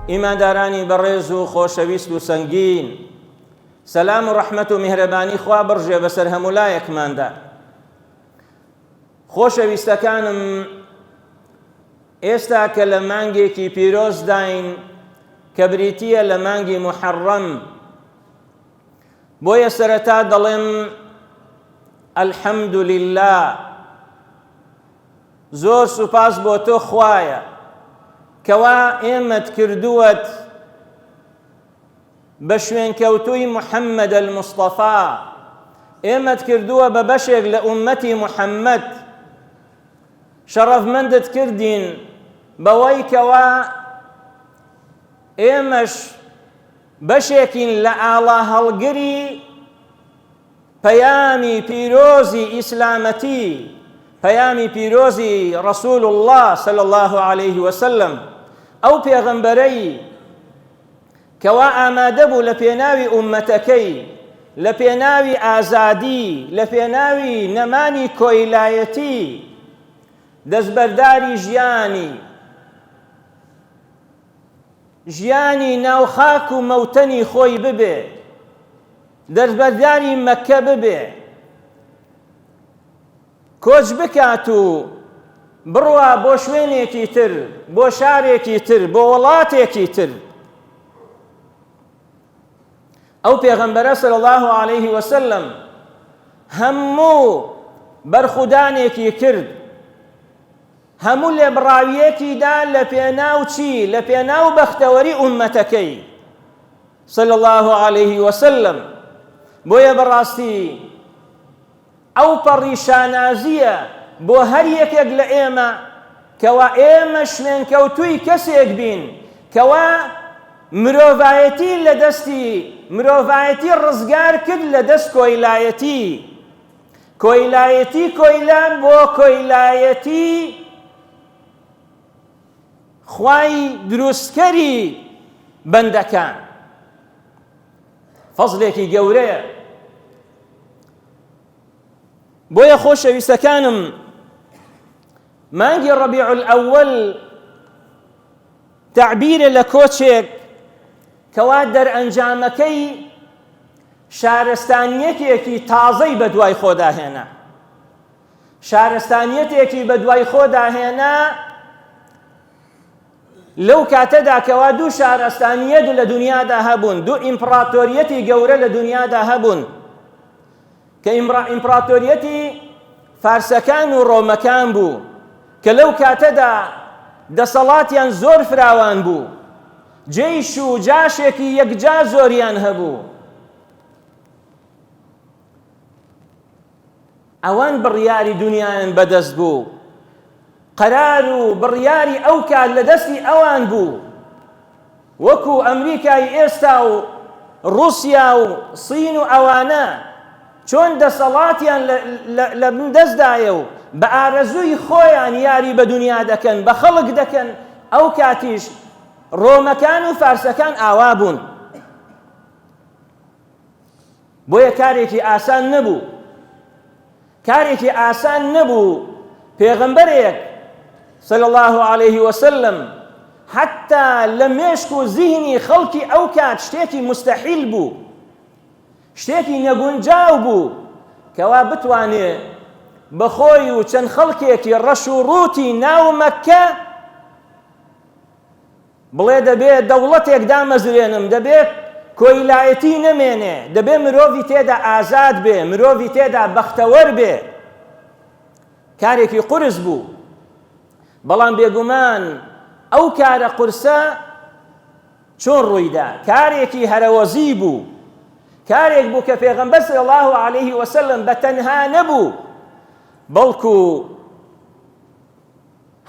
ئیماندارانی بەڕێز و خۆشەویست و سەنگین، سەلام و ڕەحمەت و میهرەبانی خوا بڕژێ بەسەر هەموو لایەکماندا. خۆشەویستەکانم، ئێستا کە لە مانگێکی پیرۆز داین کە بریتیە لە مانگی موحەڕەم، بۆیە سەرەتا دەڵێم ئەلحەمدولله، زۆر سوپاس بۆ تۆ خوایە کەوا ئێمەت کردووەت بە شوێنکەوتووی محەممەد الموستەفا، ئێمەت کردووە بە بەشێک لە ئوممەتی محەممەد، شەڕەفمەندت کردین بەوەی کەوا ئێمەش بەشێکین لە ئاڵا هەڵگری پەیامی پیرۆزی ئیسلامەتی، پەیامی پیرۆزی ڕەسوول الله صلی الله عليه وسلم، ئەو پێغەمبەرەی کەوا ئامادە بوو لە پێناوی ئوممەتەکەی، لە پێناوی ئازادی، لە پێناوی نەمانی کۆیلایەتی دەستبەرداری ژیانی ناوخاک و مەوتەنی خۆی ببێ، دەستبەرداری مەککە ببێ، کۆچ بکات و بڕوا بۆ شوێنێکی تر، بۆ شارێکی تر، بۆ وڵاتێکی تر. ئەو پێغەمبەرە صلی الله عليه وسلم هەموو بەرخودانێکی کرد، هەموو لێبڕاویەکیدا لە پێناو چی؟ لە پێناو بەختەوەری ئوممەتەکەی صلی الله عليه وسلم. بۆیە بەڕاستی ئەو پەڕیشانازیە بۆ هەر یەکێک لە ئێمە کەوا ئێمە شوێنکەوتووی کەسێک بین کەوا مرۆڤایەتی لە دەستی، مرۆڤایەتی ڕزگار کرد لە دەست کۆیلایەتی، کۆیلا بۆ کۆیلایەتی خوای دروستکەری بەندەکان. فەزلێکی گەورەیە. بۆیە خۆشەویستەکانم، مانگی ڕەبیع الئەوەل تعبیرە لە کۆچێک کەوا دەرئەنجامەکەی شارستانیەتێکی تازەی بە دوای خۆداهێنا، شارستانیەتێکی بە دوای خۆداهێنا لەو کاتەدا کەوا دوو شارستانیەت لە دنیادا هەبوون، دوو ئیمپراتۆریەتی گەورە لە دنیادا هەبوون کە ئیمپراتۆریەتی فارسەکان و ڕۆمەکان بوو کە لەو کاتەدا دەسەڵاتیان زۆر فراوان بوو، جێیش و جاشێکی یەکجا زۆریان هەبوو. ئەوان بڕیاری دنیایان بەدەست بوو، قەرار و بڕیاری ئەو کات لە دەستی ئەوان بوو، وەکو ئەمریکای ئێستا و ڕووسیا و سین و ئەوانە چۆن دەسەڵاتیان لە دەستدایە و بە ئارەزووی خۆیان یاری بە دنیا دەکەن، بە خەڵک دەکەن. ئەو کاتیش ڕۆمەکان و فارسەکان ئاوا بوون. بۆیە کارێکی ئاسان نەبوو، کارێکی ئاسان نەبوو پێغەمبەرێک صلی الله عليه وسلم حتا لە مێشک و زیهنی خەڵکی ئەو کات شتێکی مستەحیل بوو، شتێکی نەگونجاو بوو کەوا بتوانێ بەخۆی و چەند خەڵکێکی ڕەش و ڕووتی ناو مەککە بڵێ دەبێت دەوڵەتێک دامەزرێنم، دەبێت کۆیلایەتی نەمێنێ، دەبێت مرۆڤی تێدا ئازاد بێ، مرۆڤی تێدا بەختەوەر بێ. کارێکی قورس بوو، بەڵام بێگومان ئەو کارە قورسە چۆن ڕوویدا؟ کارێکی هەرەوەزی بوو، کارێک بوو کە پێغەمبەر صلی الله عليه وسلم بەتەنها نەبوو، بەڵکو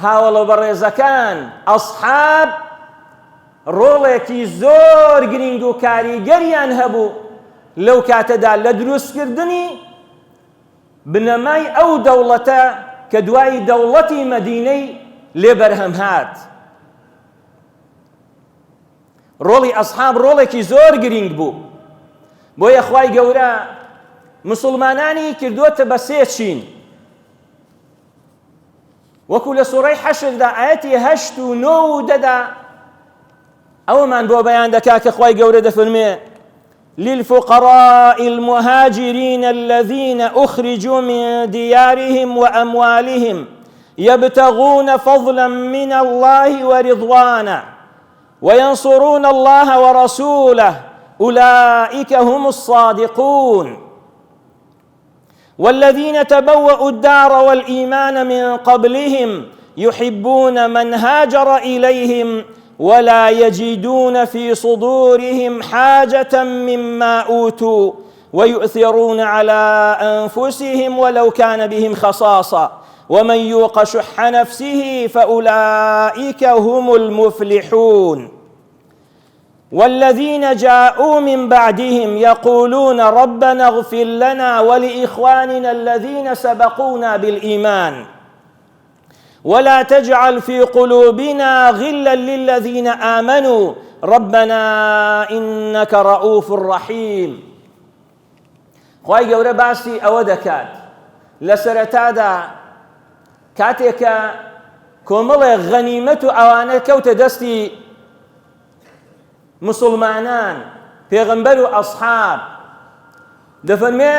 هاوڵە بەڕێزەکان ئەسحاب ڕۆڵێکی زۆر گرنگ و کاریگەریان هەبوو لەو کاتەدا لە دروستکردنی بنەمای ئەو دەوڵەتە کە دوای دەوڵەتی مەدینەی لێ بەرهەم هات. ڕۆڵی ئەسحاب ڕۆڵێکی زۆر گرنگ بوو. بۆیە خوای گەورە مسلمانانی کردووەتە بە سێ چین، وەکو لە سوورەی حەشردا ئاەتی 8 و 9 و 10دا ئەومان بۆ بەیان دەکا کە خوای گەورە دەفەرمێ للفقراء المهاجرين الذين أخرجوا من ديارهم وأموالهم يبتغون فضلا من الله ورضوانا وينصرون الله ورسوله أولئك هم الصادقون والذين تبوأوا الدار والإيمان من قبلهم يحبون من هاجر إليهم ولا يجدون في صدورهم حاجة مما أوتوا ويؤثرون على أنفسهم ولو كان بهم خصاصة ومن يوق شح نفسه فأولئك هم المفلحون والذين جاءوا من بعدهم يقولون ربنا اغفر لنا ولإخواننا الذين سبقونا بالإيمان ولا تجعل في قلوبنا غلا للذين آمنوا ربنا إنك رؤوف رحيم. خوای گەورە باسی ئەوە دەکات لە سەرەتادا کاتێکە کۆمەڵێک غەنیمەت و ئەوانە کەوتە دەستی مسلمانان پێغەمبەر و ئەسحاب دەفەرمێ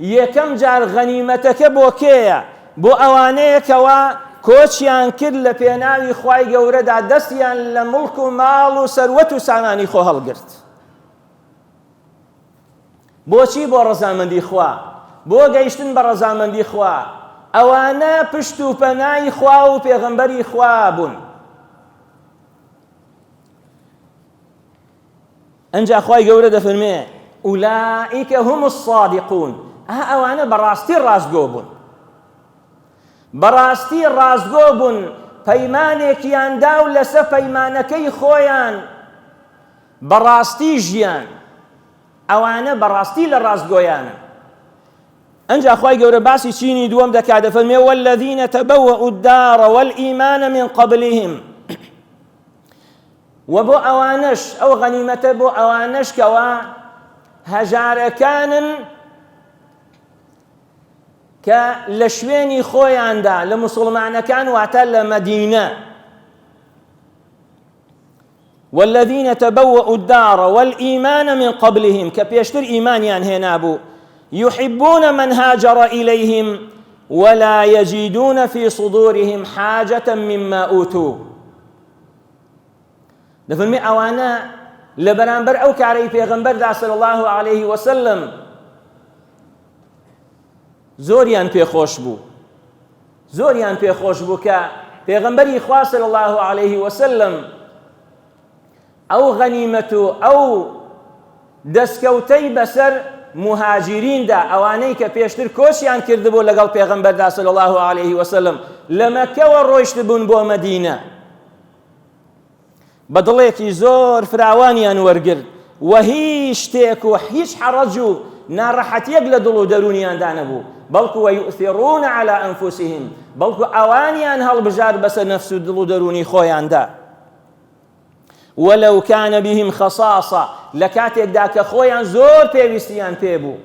یەکەم جار غەنیمەتەکە بۆ کێیە؟ بۆ ئەوانەیەکەوە کۆچیان کرد لە پێناوی خوای گەورەدا دەستیان لە مڵک و ماڵ و سەروەت و سامانی خۆ هەڵگرت. بۆچی؟ بۆ ڕەزامەندی خوا، بۆ گەیشتن بە ڕەزامەندی خوا. ئەوانە پشت و پەنای خوا و پێغەمبەری خوا بوون. ئەنجا خوای گەورە دەفەرمێ ئولائیکە هم الصادقون، ئەوانە بەڕاستی ڕاستگۆ بوون، بەڕاستی ڕاستگۆ بوون، پەیمانێکیان دا و لەسەر پەیمانەکەی خۆیان بەڕاستی ژیان، ئەوانە بەڕاستی لە ڕاستگۆیانە. ئەنجا خوای گەورە باسی چینی دووەم دەکات دەفەرمێ والذین تبوأوا الدار والإيمان من قبلهم، و بۆ ئەوانش ئەو غەنیمەتە بۆ ئەوانش کەوا هەژارەکانن کە لە شوێنی خۆیاندا لە مسلمانەکان واتە لە مەدینە. والذين تبوأوا الدار والإيمان من قبلهم کە پێشتر ئیمانیان هێنابوو يحبون من هاجر إليهم ولا يجدون في صدورهم حاجة مما أوتوا. دەفەرمێ ئەوانە لە بەرامبەر ئەو کارەی پێغەمبەردا صلی الله عليه وسلم زۆریان پێخۆش بوو، زۆریان پێخۆش بوو کە پێغەمبەری خوا صلی الله عليه وسلم ئەو غەنیمەت و ئەو دەستکەوتەی بەسەر مهاجریندا، ئەوانەی کە پێشتر کۆچیان کردبوو لەگەڵ پێغەمبەردا صلی الله عليه وسلم لە مەکەوە ڕۆیشت بوون بۆ مەدینە، بە دڵێکی زۆر فراوانیان وەرگرت و هیچ شتێک و هیچ حەڕەج و ناڕەحەتیەک لە دڵ و دەرونیاندا نەبوو، بەڵکو وەیؤثرون على ئەنفوسهم، بەڵکو ئەوانیان هەڵبژار بەسەر نەفس و دڵ و دەرونی خۆیاندا. ولو كان بهم خصاصة، لە کاتێکدا کە خۆیان زۆر پێویستیان پێبوو،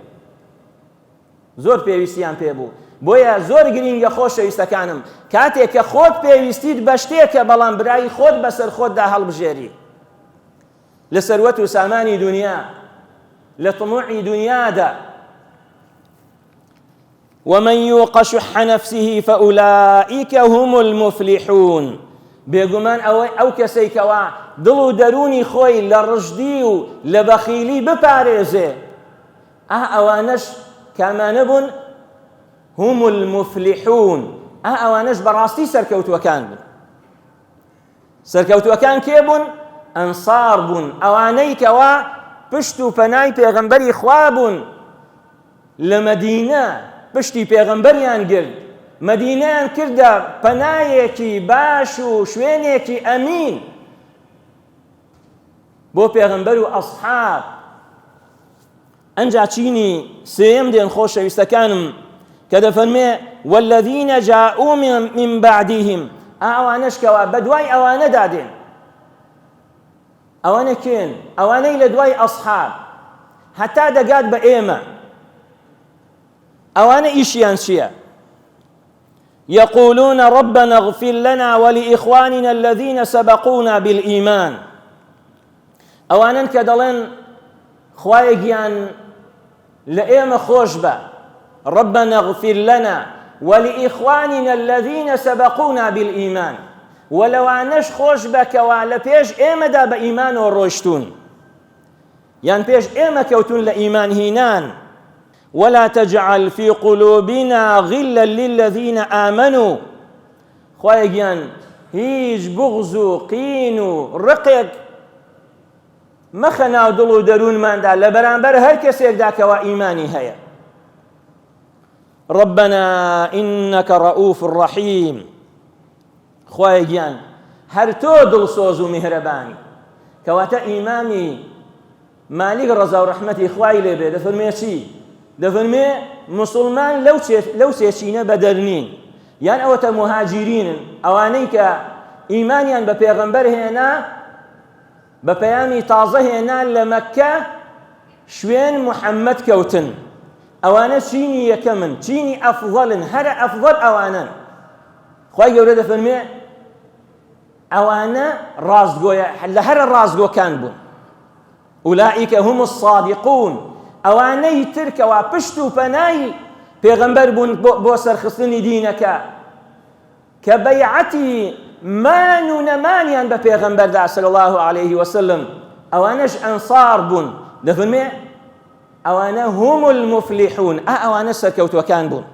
زۆر پێویستیان پێبوو. بۆیە زۆر گرینگە خۆشەویستەکانم کاتێک کە خۆت پێویستیت بە شتێکە بەڵام برای خۆت بەسەر خۆتدا هەڵبژێری، لە سەروەت و سامانی دنیا، لە تەموعی دنیادا. ومن يوق شح نفسه فأولئك هم المفلحون. بێگومان ئەو کەسەی کەوا دڵ و دەرونی خۆی لە ڕژدی و لە بەخیلی بپارێزێ، ئەوانەش کامانە بوون هم المفلحون، ئەوانەش بەڕاستی سەرکەوتووەکان بوون. سەرکەوتووەکان کێ بوون؟ ئەنسار بوون، ئەوانەی کەوا پشت و پەنای پێغەمبەری خوا بوون، لە مەدینە پشتی پێغەمبەریان گرت، مەدینەیان کردە پەنایەکی باش و شوێنێکی ئەمین بۆ پێغەمبەر و ئەسحاب. ئەنجا چینی سێیەم دێن خۆشەویستەکانم کە دەفەرمێ والذین جاءوا من بعدهم، ئەوانەش کەوا بە دوای ئەوانەدا دێن. ئەوانە کێن؟ ئەوانەی لە دوای ئەسحاب هەتا دەگات بە ئێمە. ئەوانە ئیشیان چییە؟ يقولون ربنا اغفر لنا ولإخواننا الذين سبقونا بالإيمان. ئەوانن کە دەڵێن خوایەگیان لە ئێمە خۆش بە ربنا اغفر لنا ولإخواننا الذين سبقونا بالإيمان ولەوانەش خۆش بکەوە لە پێش ئێمەدا بە ئیمانەوە ڕۆیشتون یان پێش ئێمە کەوتون لە ئیمان هینان ولا تجعل في قلوبنا غلا للذين آمنوا خوایەگیان هیچ بغض و قین و ڕقێک مەخە ناو دڵ و دەروونماندا لە بەرامبەر هەر کەسێکدا کەوا ئیمانی هەیە ربنا إنك رؤوف رحيم خوایەگیان هەر تۆ دڵسۆز و میهرەبانی کەواتە ئیمامی مالیک ڕەزا و ڕەحمەتی خوای لێبێ دەفەرمێ چی؟ دەفەرمێ موسڵمان لەو سێچینە بەدەرنین یان ئەوەتە مهاجرینن ئەوانەی کە ئیمانیان بە پێغەمبەر هێنا بە پەیامی تازە هێنا لە مەککە شوێن محەممەد کەوتن ئەوانە چینی یەکەمن چینی ئەفضەلن هەرە ئەفضەل ئەوانن خوای گەورە دەفەرمێ ئەوانە ڕاستگۆیە لە هەرە ڕاستگۆکان بوون ئولائیکە هم الصادقون ئەوانەی ترکەوە پشت و پەنای پێغەمبەر بوون بۆ سەرخستنی دینەکە کە بەیعەتی مان و نەمانیان بە پێغەمبەردا صلی الله عليه وسلم ئەوانەش ئەنسار بوون دەفەرمێ ئەوانە هم المفلحون ئەوانە سەرکەوتوەکان بوون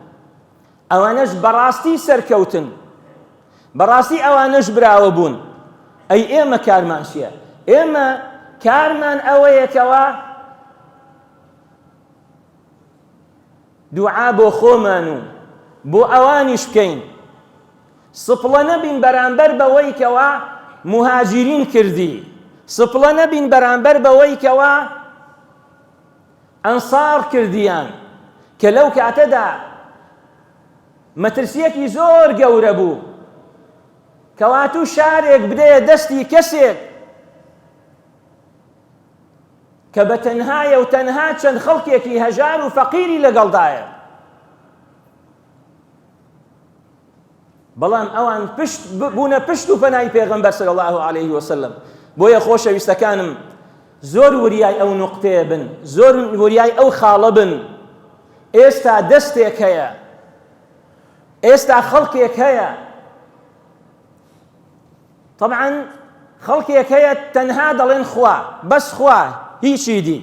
ئەوانەش بەڕاستی سەرکەوتن بەڕاستی ئەوانەش براوە بوون ئەی ئێمە کارمان چییە؟ ئێمە کارمان ئەوەیەکەوە دوعا بۆ خۆمان و بۆ ئەوانیش بکەین سپڵە نەبین بەرامبەر بەوەی کەوە مهاجرین کردی سپڵە نەبین بەرامبەر بەوەی کەوە ئەنسار کردیان کە لەو کاتەدا مەترسیەکی زۆر گەورە بوو کەواتوو شارێک بدەیە دەستی کەسێک کە بە تەنهایە و تەنها چەند خەڵکێکی هەژار و فەقیری لەگەڵدایە بەڵام ئەوان بوونە پشت و پەنای پێغەمبەر صلی الله عليه وسلم بۆیە خۆشەویستەکانم زۆر وریای ئەو نوقتەیە بن زۆر وریای ئەو خاڵە بن ئێستا دەستێک هەیە ئێستا خەڵکێک هەیە طبعا خەڵکێک هەیە تەنها دەڵێن خوا بەس خوا هیچی دی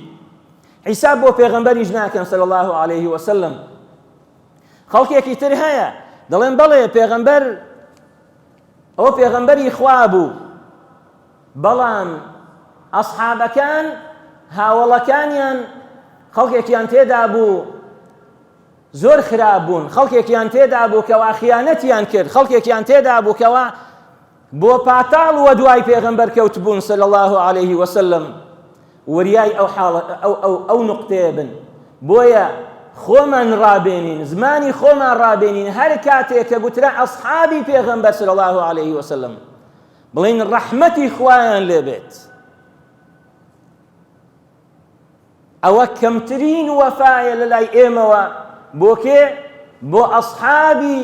حیساب بۆ پێغەمبەریش ناکەن صلی الله عليه وسلم خەڵکێکی تر هەیە دەڵێن بەڵێ پێغەمبەر ئەوە پێغەمبەری خوا بوو بەڵام ئەسحابەکان هاوڵەکانیان خەڵکێکیان تێدا بوو زۆر خراپ بوون خەڵکێکیان تێدا بوو کەوا خیانەتیان کرد خەڵکێکیان تێدا بوو کەوا بۆ پاتاڵ وە دوای پێغەمبەر کەوت بوون صلی الله عليه وسلم وریای ئەو نوقتەیە بن بۆیە خۆمان ڕابێنین زمانی خۆمان ڕابێنین هەر کاتێک کە گوترا ئەسحابی پێغەمبەر صلی الله عليه وسلم بڵێن ڕەحمەتی خوایان لێبێت ئەوە کەمترین وەفایە لەلای ئێمەوە بۆ کێ بۆ ئەسحابی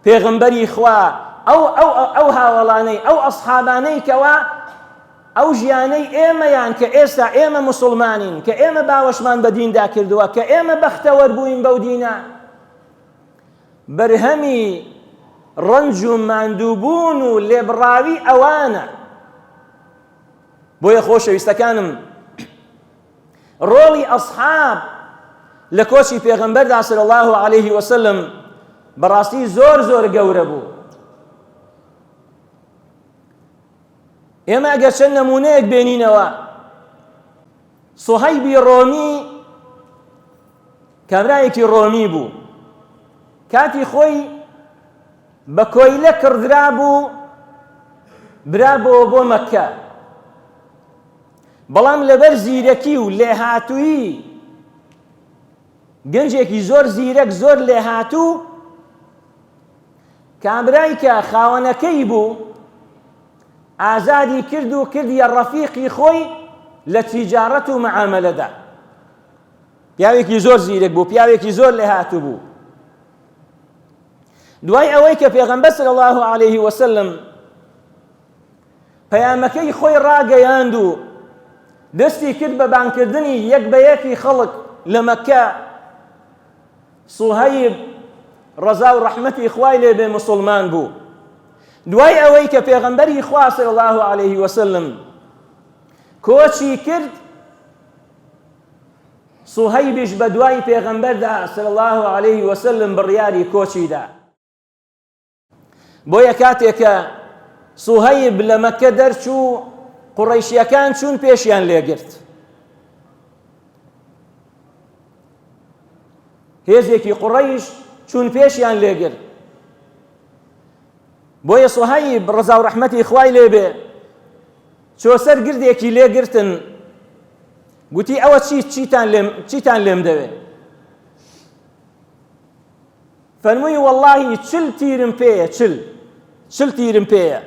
پێغەمبەری خوا ئەو هاوڵانەی ئەو ئەسحابانەی کەوا ئەو ژیانەی ئێمەیان کە ئێستا ئێمە موسڵمانین کە ئێمە باوەشمان بە دیندا کردووە کە ئێمە بەختەوەر بووین بەو دینە بەرهەمی ڕەنج و ماندووبوون و لێبڕاوی ئەوانە بۆیە خۆشەویستەکانم ڕۆڵی ئەسحاب لە کۆچی پێغەمبەردا صلی الله عليه وسلم بەڕاستی زۆر زۆر گەورە بوو ئێمە ئەگەر چەند نمونەیەک بێنینەوە سوهەیبی ڕۆمی کابرایەکی ڕۆمی بوو کاتی خۆی بە کۆیلە کردرا بوو برا بۆ مەککە بەڵام لەبەر زیرەکی و لێهاتووی گەنجێکی زۆر زیرەک زۆر لێهاتوو کابرای کە خاوەنەکەی بوو ئازادی کرد و کردیە ڕەفیقی خۆی لە تیجارەت و مەعامەلەدا پیاوێکی زۆر زیرەک بوو پیاوێکی زۆر لێهاتوو بوو دوای ئەوەی کە پێغەمبەر صلی الله عليه وسلم پەیامەکەی خۆی ڕاگەیاند و دەستی کرد بە بانکردنی یەک بە یەکی خەڵک لە مەککە. سوهەیب ڕەزا و ڕەحمەتی خوای لێ بێ موسڵمان بوو. دوای ئەوەی کە پێغەمبەری خوا صلی الله علیه وسلم کۆچی کرد، سوهەیبیش بە دوای پێغەمبەردا صلی الله علیه وسلم بڕیاری کۆچیدا. بۆیە کاتێک کە سوهەیب لە مەککە دەرچوو، قوڕەیشیەکان چوون پێشیان لێگرت. هێزێکی قوڕەیش چوون پێشیان لێگرت. بۆیە سوهەیب ڕەزا و ڕەحمەتی خوای لێ بێ چۆ سەر گردێکی لێگرتن، گوتی ئەوە چیتان لێم دەوێ؟ فەرمووی وەڵڵاهی 40 تیرم پێیە، 40 تیرم پێیە.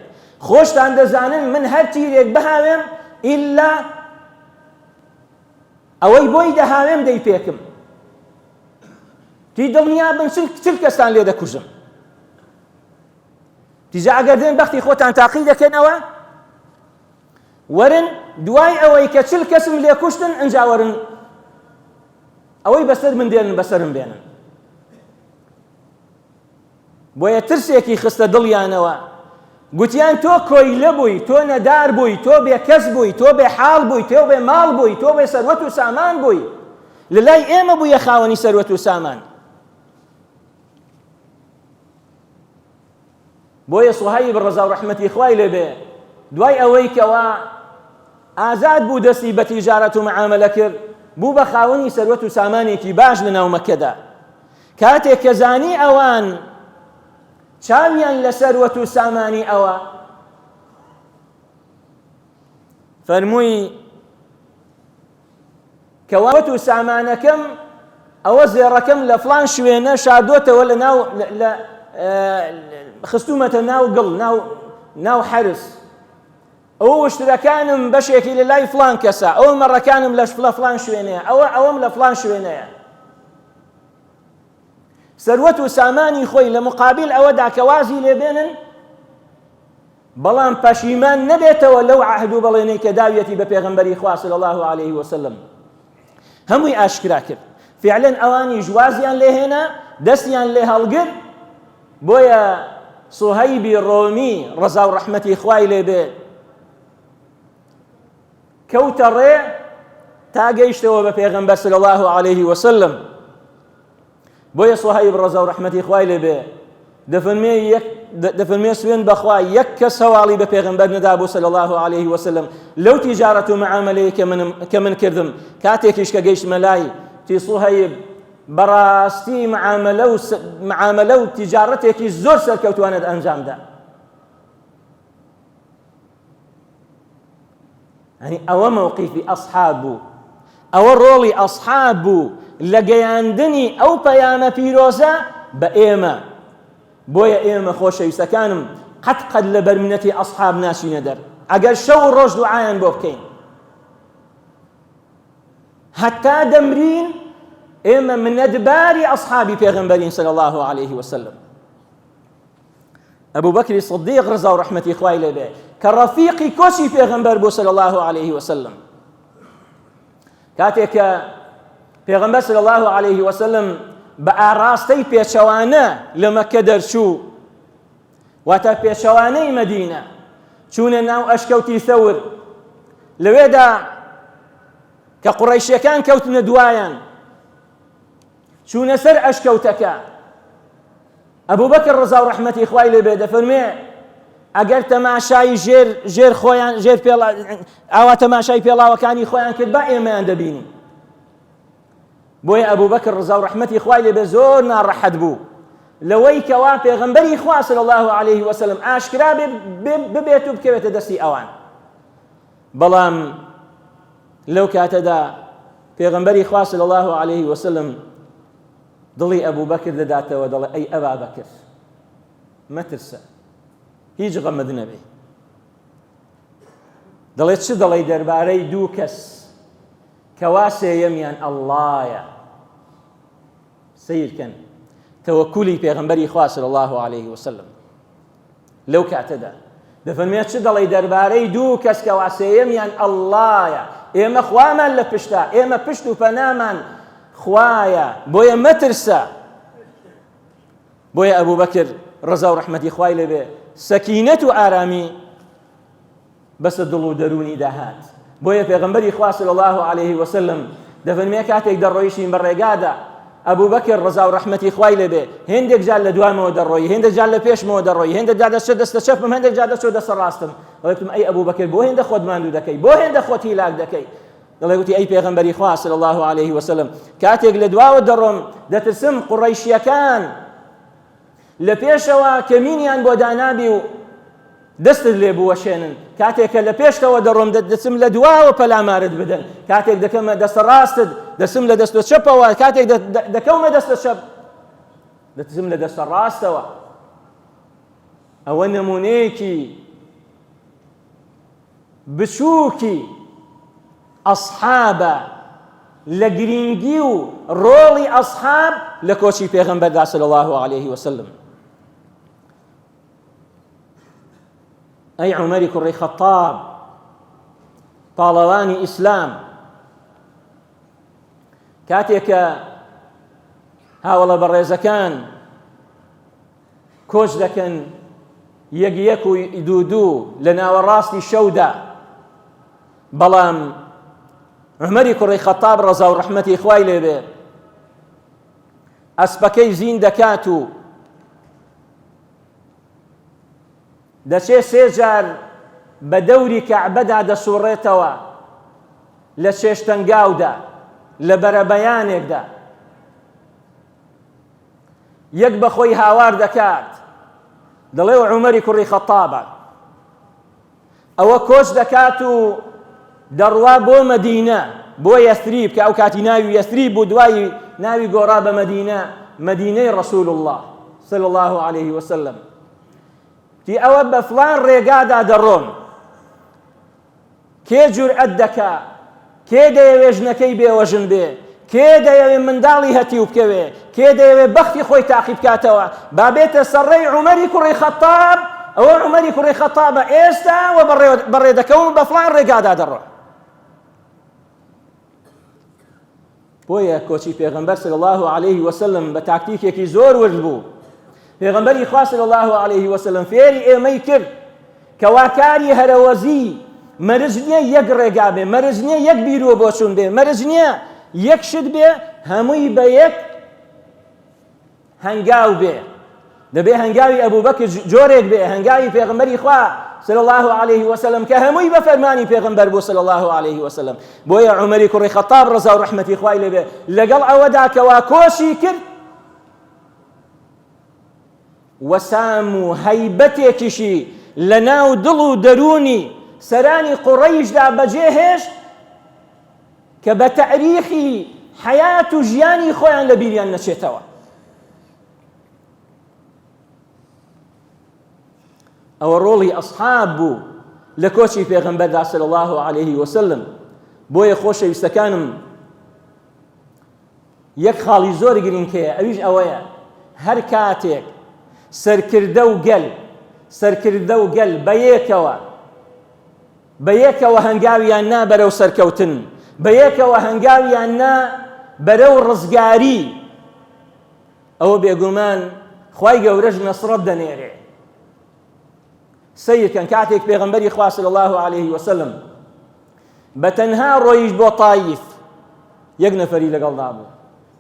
خۆشتان دەزانن من هەر تیرێک بهاوێم ئیلا ئەوەی بۆی دەهاوێم دەی پێکم. تی دڵنیا بن 40 کەستان لێ دەکوژم. تیجا ئەگەر دێن بەختی خۆتان تاقی دەکەنەوە، وەرن دوای ئەوەی کە 40 کەسم لێ کوشتن ئەنجا وەرن ئەوەی بەسەر من دێنن بەسەرم بێنن. بۆیە ترسێکی خستە دڵیانەوە، گوتیان تۆ کۆیلە بووی، تۆ نەدار بووی، تۆ بێکەس بووی، تۆ بێ حاڵ بووی، تۆ بێ ماڵ بووی، تۆ بێ سەروەت و سامان بووی، لەلای ئێمە بوویە خاوەنی سەروەت و سامان. بۆیە سوهەیب ڕەزا و ڕەحمەتی خوای لێ بێ دوای ئەوەی کەوا ئازاد بوو دەستی بە تیجارەت و معاملە کرد، بوو بە خاوەنی سەروەت و سامانێکی باش لە ناو مەککەدا. کاتێک کە زانی ئەوان چاویان لە سەروەت و سامانی ئەوە، فەرمووی کەوەت و سامانەکەم ئەوە زێڕەکەم لە فڵان شوێنە شاردۆتەوە لە ناو خستومەتە ناو گڵ ناو حرس، ئەوە وشترەکانم بەشێکی لە لای فڵان کەسە، ئەوە مەڕەکانم لە فڵان شوێنەیە، ئەوەم لە فڵان شوێنەیە. سەروەت و سامانی خۆی لە مقابل ئەوەدا کە وازی لێبێنن، بەڵام پەشیمان نەبێتەوە لەو عەهد و بەڵێنەی کە داویەتی بە پێغەمبەری خوا صلی الله علیه وسلم هەمووی ئاشکرا کرد. فعلەن ئەوانی جوازیان لێهێنا، دەستیان لێ هەڵگرت. بۆیە سوهەیبی ڕۆمی ڕەزا و ڕەحمەتی خوای لێ بێ کەوتە ڕێ تا گەیشتەوە بە پێغەمبەر صلی الله علیه وسلم. بۆیە سوهەیب ڕەزا و ڕەحمەتی خوای لێ بێ دەفەرمێ سوێن بەخوا یەک کەس هەواڵی بە پێغەمبەر نەدابوو صلی الله علیه وسلم لەو تیجارەت و معاملەیە کە من کردم. کاتێکیش کە گەیشتمە لای تی سوهەیب بەڕاستی معاملە و تیجارەتێکی زۆر سەرکەوتوانت ئەنجامدا. يعني ئەوە موقیفی ئەصحاب بوو، ئەوە ڕۆڵی ئەصحاب بوو لە گەیاندنی ئەو پەیامە پیرۆزە بە ئێمە. بۆیە ئێمە خۆشەویستەکانم قەت لە بەرمنەتی ئەصحاب ناچینە دەر، ئەگەر شەو و ڕۆژ دوعایان بۆ بکەین هەتا دەمرین ئێمە منەتباری ئەصحابی پێغەمبەرین صلی الله علیه وسلم. ئەبوو بەکری صدیق ڕەزا و ڕەحمەتی خوای لێ بێ کە ڕەفیقی کۆچی پێغەمبەر بوو صلی الله علیه وسلم. کاتێک کە پێغەمبەر صلی الله علیه وسلم بە ئاراستەی پێچەوانە لە مەککە دەرچوو، واتە پێچەوانەی مەدینە، چوونە ناو ئەشکەوتی ثەور. لەوێدا کە قوڕەیشیەکان کەوتنە دوایان چوونە سەر ئەشکەوتەکە، ئەبوو بەکر ڕەزا و ڕەحمەتی خوای لێ بێ دەفەرمێ ئەگەر تەماشای ژێر خۆیان ئاوا تەماشای پێڵاوەکانی خۆیان کرد با ئێمەیان دەبینی. بۆیە ئەبوو بەکر ڕەزا و ڕەحمەتی خوای لێ بێ زۆر ناڕەحەت بوو لەوەی کەوا پێغەمبەری خوا صلی الله علیه وسلم ئاشکرا ببێت و بکەوێتە دەستی ئەوان. بەڵام لەو کاتەدا پێغەمبەری خوا صلی الله علیه وسلم دڵی ئەبوو بەکر دەداتەوە، دەڵێ ئەی ئەبا بەکر مەترسە، هیچ غەمت نەبێ. دەڵێت چ دەڵێ دەربارەی دوو کەس کەوا سێیەمیان ئەڵڵایە؟ سیرکەن تەوەکولی پێغەمبەری خوا صلی الله علیه وسلم لەو کاتەدا دەفەرمێت چ دەڵێ دەربارەی دوو کەس کەوا سێیەمیان ئەڵڵایە، ئێمە خوامان لە پشتە، ئێمە پشت و پەنامان خوایە، بۆیە مەترسە. بۆیە ئەبوو بەکر ڕەزا و ڕەحمەتی خوای لێبێ سەکینەت و ئارامی بەسە دڵ و دەرونی داهات. بۆیە پێغەمبەری خوا صلی الله علیه وسلم دەفەرمێ کاتێک دەڕۆیشتین بە ڕێگادا ئەبوو بەکر ڕەزا و ڕەحمەتی خوای لێبێ هێندێک جار لە دوامەوە دەڕۆی، هێندێک جار لە پێشمەوە دەڕۆی، هێندێک جار دەستە چەپم، هێندێک جار دەستە ڕاستم. دەڵێتم ئەی ئەبوو بەکر بۆ هێندە خۆت ماندوو دەکەی، بۆ هێندە خۆت هیلاک دەکەی؟ دەڵێ وتی ئەی پێغەمبەری خوا صلی الله علیه وسلم کاتێک لە دواوە دەڕۆم دەترسم قوڕەیشیەکان لە پێشەوە کەمینیان بۆ دانابی و دەستت لێ بوەشێنن، کاتێککە لە پێشتەوە دەڕۆم دەچم لە دواوە پەلامارت بدەن، کاتێک دەکەمە دەستە ڕاستت دەچم لە دەستە چەپەوە، کاتێک دەکەومە دەستە چەپ دەچم لە دەستە ڕاستەوە. ئەوە نمونەیەکی بچووکی ئەصحابە لە گرنگی و ڕۆڵی ئەصحاب لە کۆچی پێغەمبەردا صلی الله علیه وسلم. ئەی عومەری کوڕی خەتاب پاڵەوانی ئیسلام کاتێککە هاوڵە بەڕێزەکان کۆچ دەکەن یەک یەک و دوو دوو لە ناوەڕاستی شەودا، بەڵام عومەری کوڕی خەتاب ڕەزا و ڕەحمەتی خوای لێبێ ئەسپەکەی زین دەکات و دەچێت سێ جار بە دەوری کەعبەدا دەسوڕێتەوە لە چێشتەنگاودا لە بەرەبەیانێکدا، یەک بە خۆی هاوار دەکات دەڵێ و عومەری کوڕی خەتابە ئەوە کۆچ دەکات و دەڕوا بۆ مەدینە بۆ یەثریب کە ئەو کاتی ناوی یەثریب بوو، دوایی ناوی گۆڕا بە مەدینە، مەدینەی ڕەسوول الله صلی الله علیه وسلم. تی ئەوە بە فڵان ڕێگادا دەڕۆم، کێ جورئەت دەکا، کێ دەیەوێ ژنەکەی بێوەژن بێ، کێ دەیەوێ منداڵی هەتیو بکەوێ، کێ دەیەوێ بەختی خۆی تاقی بکاتەوە، با بێتە سەرڕێی عومەری کوڕی خەتاب. ئەوە عومەری کوڕی خەتابە ئێستا وە بەڕێ دەکەون بە فڵان ڕێگادا دەڕۆ. بۆیە کۆچی پێغەمبەر صلی الله علیه وسلم بە تاکتیکێکی زۆر ورد بوو. پێغەمبەری خوا صلی الله علیه وسلم فێری ئێمەی کرد کە واکاری هەرەوەزی مەرج نییە یەک ڕێگا بێ، مەرج نییە یەک بیرۆ بۆ چوون بێ، مەرج نییە یەک شت بێ هەمووی بە یەک هەنگاو بێ. دەبێ هەنگاوی ئەبوو بەکر جۆرێک بێ، هەنگاوی پێغەمبەری خوا صلی الله علیه وسلم کە هەمووی بە فەرمانی پێغەمبەر بوو صلی الله علیه وسلم. بۆیە عومەری کوڕی خەتاب ڕەزا و ڕەحمەتی خوای لێبێ لەگەڵ ئەوەدا کە وا کۆشی کرد وەسام و هەیبەتێکیشی لە ناو دڵ و دەرونی سەرانی قوڕەیشدا بەجێهێشت کە بە تەعریخی حەیات و ژیانی خۆیان لە بیریان نەچێتەوە. ئەوە ڕۆڵی ئەصحاب بوو لە کۆچی پێغەمبەردا صلی الله علیه وسلم. بۆیە خۆشەویستەکانم یەک خاڵی زۆر گرنگکەیە، ئەویش ئەوەیە هەر کاتێک سەرکردە و گەل بە یەکەوە هەنگاویان نا بەرەو سەرکەوتن، بە یەکەوە هەنگاویان نا بەرەو ڕزگاری، ئەوە بێگومان خوای گەورەش نەسرەت دەنێرێ. سیرکەن کاتێک پێغەمبەری خوا صلی الله علیه وسلم بە تەنها ڕۆیشت بۆ تایف، یەک نەفەری لەگەڵدا بوو،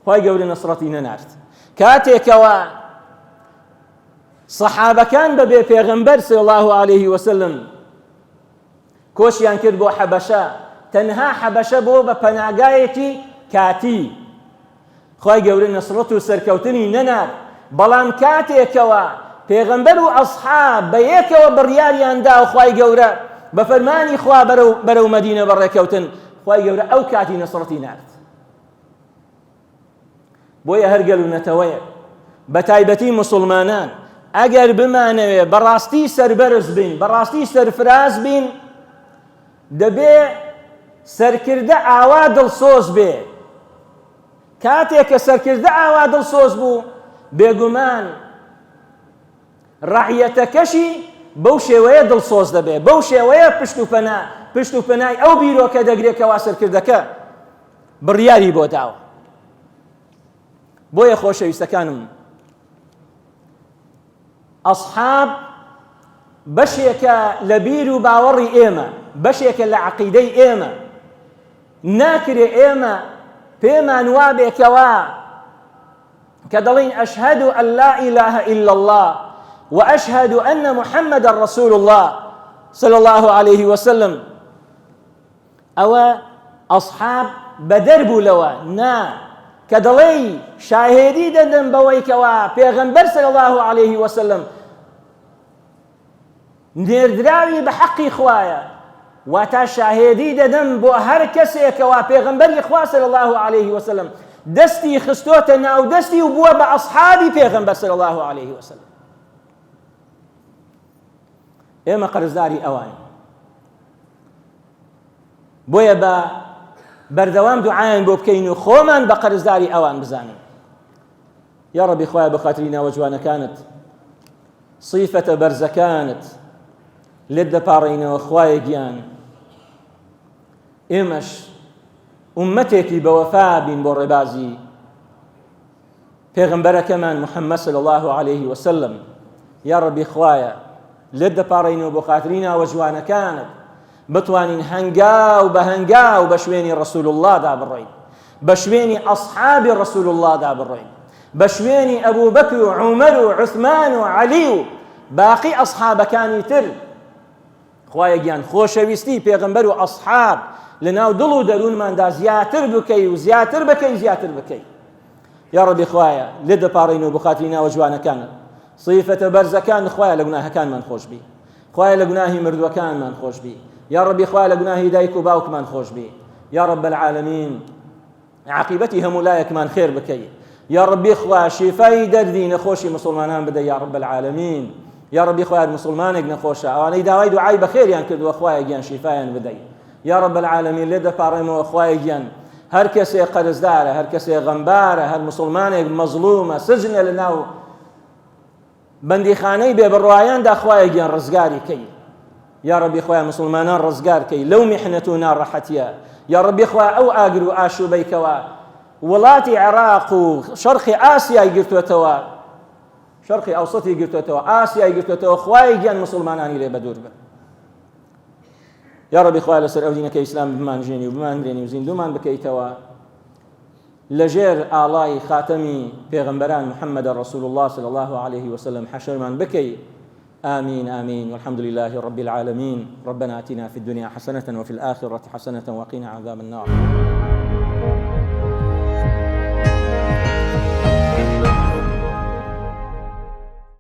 خوای گەورە نەسرەتی نەنارد. کاتێکەوە سەحابەکان بەبێ پێغەمبەر صلی الله علیه وسلم کۆچیان کرد بۆ حەبەشە، تەنها حەبەشە بۆ بە پەناگایەکی کاتی، خوای گەورە نەسرەت و سەرکەوتنی نەنارد. بەڵام کاتێکەوە پێغەمبەر و ئەصحاب بە یەکەوە بڕیاریاندا و خوای گەورە بە فەرمانی خوا بەرەو مەدینە بەڕێکەوتن، خوای گەورە ئەو کاتی نەسرەتی نارد. بۆیە هەر گەل و نەتەوەیە بە تایبەتی موسڵمانان ئەگەر بمانەوێ بەڕاستی سەربەرز بین، بەڕاستی سەرفراز بین، دەبێ سەرکردە ئاوا دڵسۆز بێ. کاتێک کە سەرکردە ئاوا دڵسۆز بوو بێگومان ڕەعیەتەکەشی بەو شێوەیە دڵسۆز دەبێ، بەو شێوەیە پشت و پەنا پشت و پەنای ئەو بیرۆکە دەگرێتەوە سەرکردەکە بڕیاری بۆ داوە. بۆیە خۆشەویستەکانم، ئەصحاب بەشێکە لە بیر و باوەڕی ئێمە، بەشێکە لە عەقیدەی ئێمە. ناکرێ ئێمە پێمان وابێکەوە کە دەڵێن ئەشهەدو ئەن لا ئیلاهە ئیلا الله وأشهد أن محمد رسول الله صلى الله عليه وسلم أو أصحاب بدربوا لوا نا كدلي شاهدي دندن بويكوا پیغمبر صلى الله عليه وسلم نردراوي بحقي خوايا واتا شاهدي دندن بو هر كسيكوا پیغمبر خوا صلى الله عليه وسلم دستي خستوتنا و دستي وبوا بأصحابي پیغمبر صلى الله عليه وسلم. ئێمە قەرزداری ئەوان، بۆیە بە بەردەوام دوعایان بۆ بکەین و خۆمان بە قەرزداری ئەوان بزانین. یا ڕەبی خوایە بە خاتری ناوە جوانەکانت، صیفەتە بەرزەکانت لێت دەپاڕێینەوە خوایە گیان، ئێمەش ئومەتێکی بەوەفا بین بۆ ڕێبازی پێغەمبەرەکەمان محەممەد صلی الله عليه وسلم. یا ڕەبی خوایە لێت دەپاڕێینەوە بۆ خاتری ناوە جوانەکانت بتوانین هەنگاو بە هەنگاو بە شوێنی ڕەسوول اللهدا بڕۆین، بە شوێنی ئەصحابی ڕەسوول اللهدا بڕۆین، بە شوێنی ئەبوو بەکر و عومەر و عوسمان و عەلی و باقی ئەصحابەکانی تر. خوایە گیان خۆشەویستی پێغەمبەر و ئەصحاب لە ناو دڵ و دەروونماندا زیاتر بکەی و زیاتر بکەی زیاتر بکەی. یا ڕەبی خوایە لێت دەپاڕێینەوە بۆ خاتری ناوە جوانەکانت، صیفەتە بەرزەکان خوایە لە گوناهەکانمان خۆش بی، خوایە لە گوناهی مردووەکانمان خۆش بی، یا ڕەبی خوایە لە گوناهی دایک و باوکمان خۆش بی، یا ڕەب العالەمین عاقبەتی هەموو لایەکمان خێر بکەی، یا ڕەبی خوا شیفای دەردی نەخۆشی مسلمانان بدە یا ڕەب العالەمین. یا ڕەبی خوایە مسلمانێک نەخۆشە ئەوانەی داوای دوعای بەخێریان کردووە خوایە گیان شیفایان بدەی. یا ڕەب العالەمین لێت دەپاڕێمەوە خوایە گیان هەر کەسێک قەرزدارە، هەر کەسێک غەمبارە، هەر مسلمانێک مەزلومە سجنە لە ناو بەندیخانەی بێبڕوایاندا خوایە گیان ڕزگاری کەی. یا ڕەبی خوایە مسلمانان ڕزگار کەی لەو میحنەت و ناڕەحەتیە. یا ڕەبی خوایە ئەو ئاگر و ئاشوبەیکەوە وڵاتی عێراق و شەرقی ئاسیای گرتوێتەوە، شەرقی ئەوسەتی گرتوێتەوە، ئاسیای گرتوێتەوە، خوایە گیان مسلمانانی لێ بەدوور بن. یا ڕەبی خوایە لەسەر ئەو دینەکەی ئیسلام بمانژێنی و بمانرێنی و زیندومان بکەیتەوە لەژێر ئاڵای خاتەمی پێغەمبەران محەممەد رسول الله صلى الله عليه وسلم حشرمان بكي. آمين آمين والحمد لله رب العالمين. ربنا آتنا في الدنيا حسنة وفي الآخرة حسنة وقنا عذاب النار.